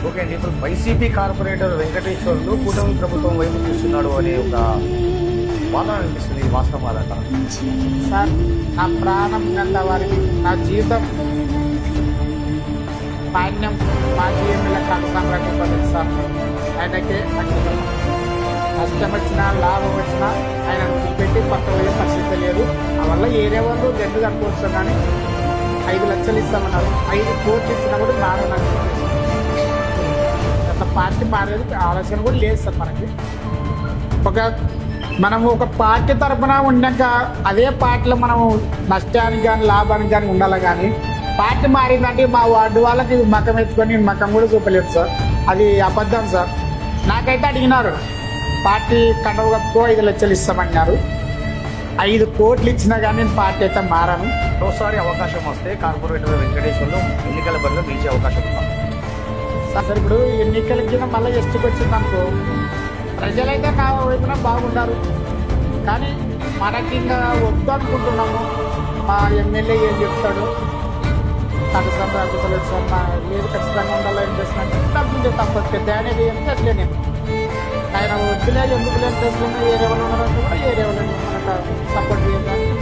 Okay అండి, ఇప్పుడు YCP corporator Venkateswarlu కూటమి ప్రభుత్వం వైపు చూస్తున్నాడు అనే ఒక వాదన అనిపిస్తుంది. ఇది వాస్తవం కాదంటారా? సార్, నా ప్రాణం గంట వారికి నా జీవితం మాన్యం మాజీ ఎమ్మెల్యే కనసాగలేదు సార్. ఆయనకే అంకితం. నష్టం వచ్చినా లాభం వచ్చినా ఆయన పెట్టి పక్క పోయే పరిస్థితి లేదు. ఆ వల్ల ఏరియా వాళ్ళు జడ్డు కనుకోవచ్చు, కానీ 5 లక్షలు ఇస్తామన్నారు. 5 కోట్లు ఇచ్చినా కూడా మారడానికి గత పార్టీ మారేది ఆలోచన కూడా లేదు సార్. మనకి మనము ఒక పార్టీ తరఫున ఉన్నాక అదే పార్టీలో మనము నష్టానికి కానీ లాభానికి కానీ ఉండాలి. కానీ పార్టీ మారిందంటే మా వార్డు వాళ్ళకి మకం ఎత్తుకొని మకం కూడా చూపలేదు సార్. అది అబద్ధం సార్. నాకైతే అడిగినారు, పార్టీ కండవ కప్పుకో 5 లక్షలు ఇస్తామన్నారు. 5 కోట్లు ఇచ్చినా కానీ నేను పార్టీ అయితే మారాను. మరోసారి అవకాశం వస్తే కార్పొరేటర్ వెంకటేశ్వర్లు ఎన్నికల బరిలో నిలిచే అవకాశం ఉందా? సార్, ఇప్పుడు ఎన్నికలకి మళ్ళీ ఎస్టీకి వచ్చింది అనుకో, ప్రజలైతే నా వైపున బాగుంటారు. కానీ మనకి ఇంకా వద్దు అనుకుంటున్నాము. మా ఎమ్మెల్యే ఏం చెప్తాడు, తగ్గుతాడు అగ్గుతలేదు సార్, మా లేదు ఖచ్చితంగా ఉండాలి. ఏం చేస్తున్నా డబ్బులు తప్పదు పెద్ద అనేది ఏం చేస్తలే నేను. ఆయన వద్దులే ఎందుకు లేని తెలుసుకున్నా ఏ లెవెల్ ఉన్నారంటే కూడా ఏ లెవెల్ మనకు సపోర్ట్ చేయడానికి